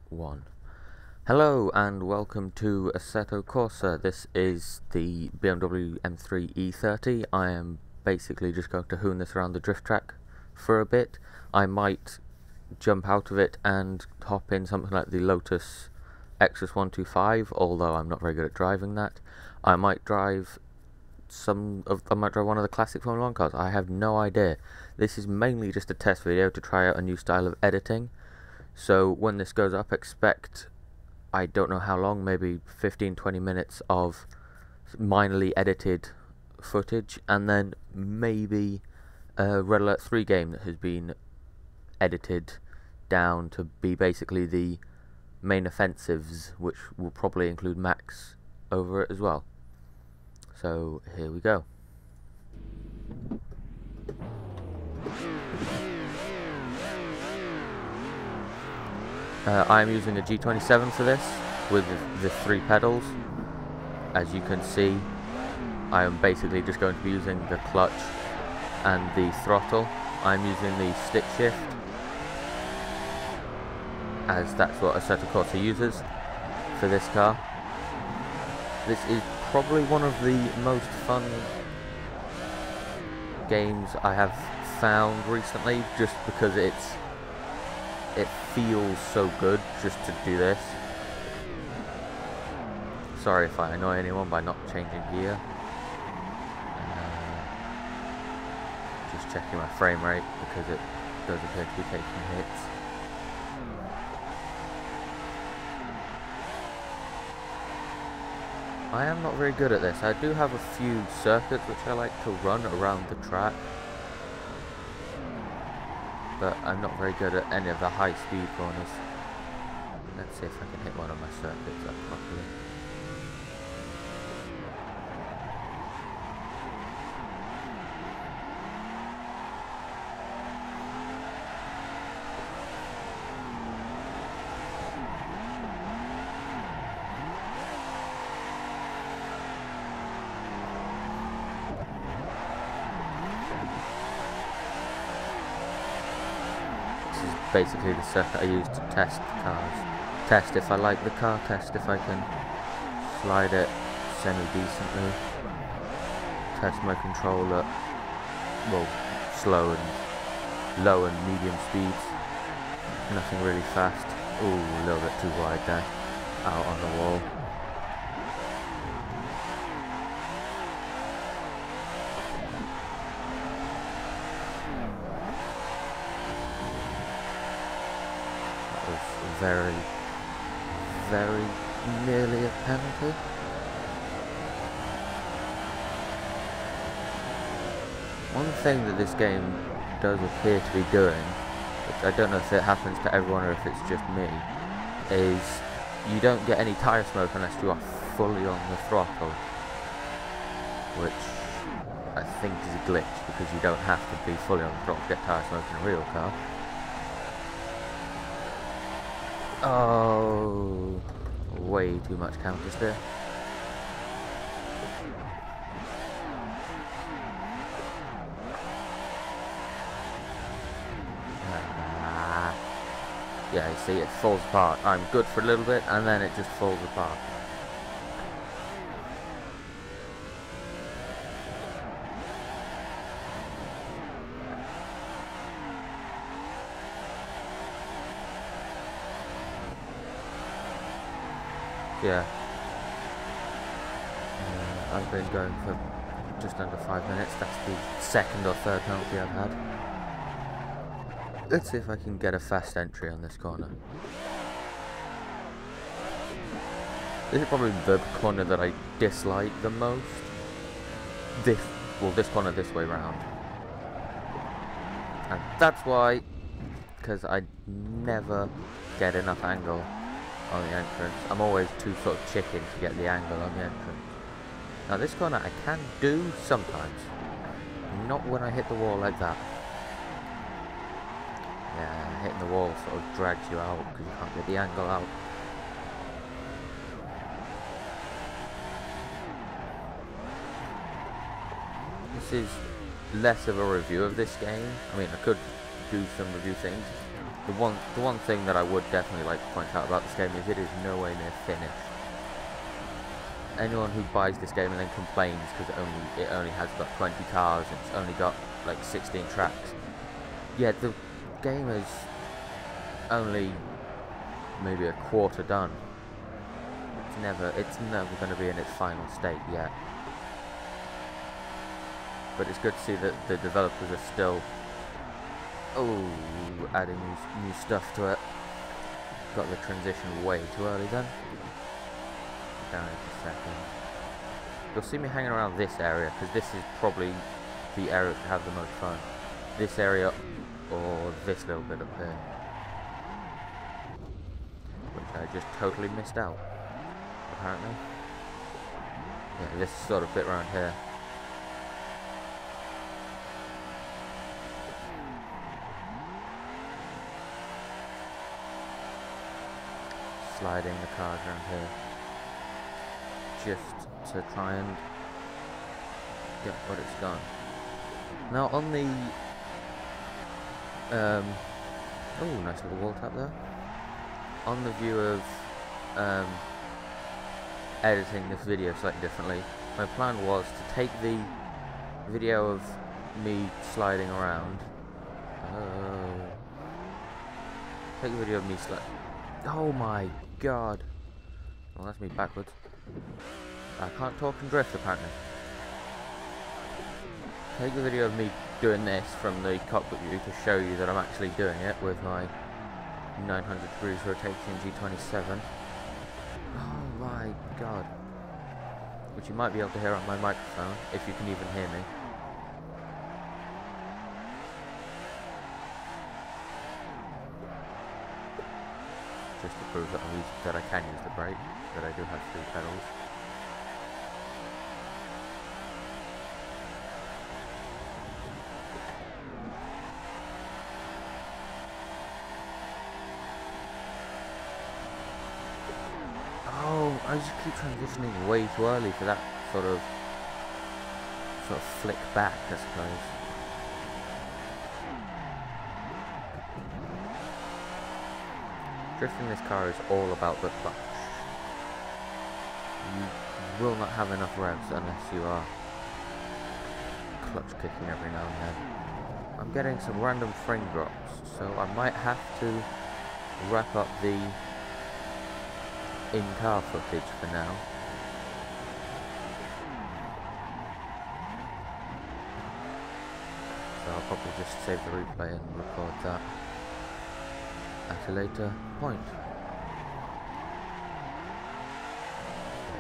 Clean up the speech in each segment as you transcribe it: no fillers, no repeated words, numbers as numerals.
1. Hello and welcome to Assetto Corsa. This is the BMW M3 E30. I am basically just going to hoon this around the drift track for a bit. I might jump out of it and hop in something like the Lotus Exus 125, although I'm not very good at driving that. I might drive one of the classic Formula 1 cars. I have no idea. This is mainly just a test video to try out a new style of editing. So when this goes up, expect, I don't know how long, maybe 15-20 minutes of minorly edited footage, and then maybe a Red Alert 3 game that has been edited down to be basically the main offensives, which will probably include Max over it as well. So here we go. I'm using a G27 for this with the 3 pedals. As you can see, I am basically just going to be using the clutch and the throttle. I'm using the stick shift, as that's what Assetto Corsa uses for this car. This is probably one of the most fun games I have found recently, just because it feels so good just to do this. Sorry if I annoy anyone by not changing gear. Just checking my frame rate because it does appear to be taking hits. I am not very good at this. I do have a few circuits which I like to run around the track, but I'm not very good at any of the high speed corners. Let's see if I can hit one of my circuits up properly. Basically the circuit I use to test cars. Test if I like the car, test if I can slide it semi-decently. Test my control at, well, slow and low and medium speeds. Nothing really fast. Ooh, a little bit too wide there. Out on the wall. Very, very nearly a penalty. One thing that this game does appear to be doing, which I don't know if it happens to everyone or if it's just me, is you don't get any tyre smoke unless you are fully on the throttle, which I think is a glitch, because you don't have to be fully on the throttle to get tyre smoke in a real car. Oh, way too much counter steer. Yeah, you see, it falls apart. I'm good for a little bit, and then it just falls apart. Yeah, I've been going for just under 5 minutes. That's the second or third penalty I've had. Let's see if I can get a fast entry on this corner. This is probably the corner that I dislike the most. This corner this way round. And that's why, because I never get enough angle on the entrance. I'm always too sort of chicken to get the angle on the entrance. Now this corner I can do sometimes, not when I hit the wall like that. Yeah, hitting the wall sort of drags you out because you can't get the angle out. This is less of a review of this game. I mean, I could do some review things, the one thing that I would definitely like to point out about this game is it is nowhere near finished. Anyone who buys this game and then complains because it only has got 20 cars and it's only got like 16 tracks. Yeah, the game is only maybe a quarter done. It's never going to be in its final state yet. But it's good to see that the developers are still adding new stuff to it. Got the transition way too early then. Down in a second. You'll see me hanging around this area because this is probably the area to have the most fun. This area or this little bit up here, which I just totally missed out apparently. Yeah, this sort of bit around here. Sliding the cars around here just to try and get what it's done. Now on the nice little wall tap there. On the view of editing this video slightly differently, my plan was to take the video of me sliding around. Take the video of me sliding. Oh my god. Well, that's me backwards. I can't talk and drift apparently. Take the video of me doing this from the cockpit view to show you that I'm actually doing it with my 900 degrees rotating G27. Oh my god. Which you might be able to hear on my microphone, if you can even hear me. Just to prove that I can use the brake, that I do have 3 pedals. Oh, I just keep transitioning way too early for that sort of flick back, I suppose. Drifting this car is all about the clutch. You will not have enough revs unless you are clutch kicking every now and then. I'm getting some random frame drops, so I might have to wrap up the in-car footage for now. So I'll probably just save the replay and record that at a later point.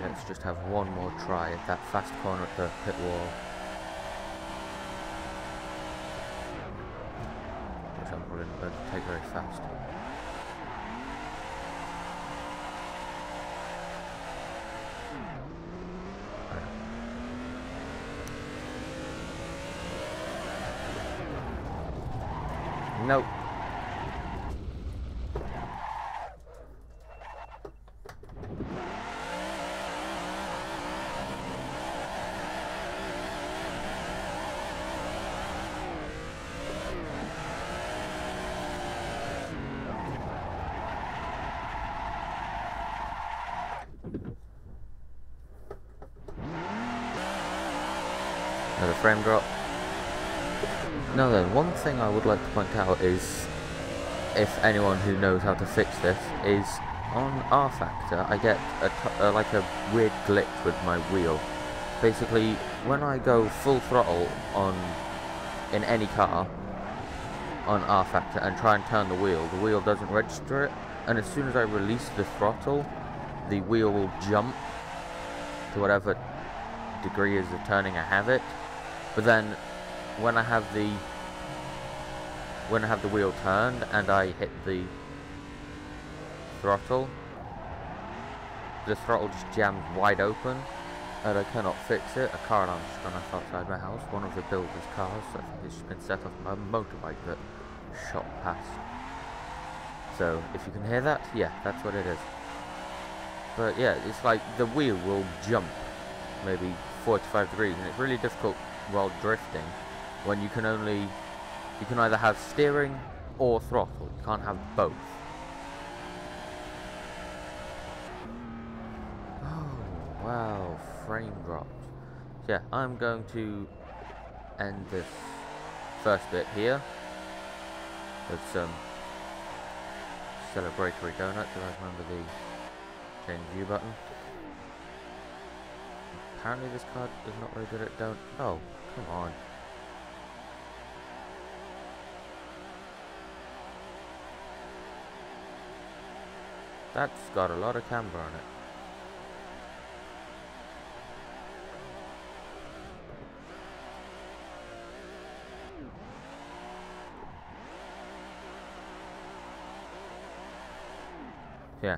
Let's just have one more try at that fast corner at the pit wall, which I'm probably not going to take very fast. Nope. Another frame drop. Now then, one thing I would like to point out is, if anyone who knows how to fix this, is on R Factor I get like a weird glitch with my wheel. Basically, when I go full throttle in any car on R Factor and try and turn the wheel doesn't register it, and as soon as I release the throttle, the wheel will jump to whatever degree is of turning I have it. But then when I have the wheel turned and I hit the throttle just jams wide open and I cannot fix it. A car alarm's just gone off outside my house, one of the builder's cars. I think it's just been set off by a motorbike that shot past. So if you can hear that, yeah, that's what it is. But yeah, it's like the wheel will jump maybe 45 degrees, and it's really difficult while drifting when you can either have steering or throttle. You can't have both. Oh, wow, frame dropped. So yeah, I'm going to end this first bit here with some celebratory donut. Do I remember the change view button? Apparently this card is not very good at donut. Oh, come on. That's got a lot of camber on it. Yeah,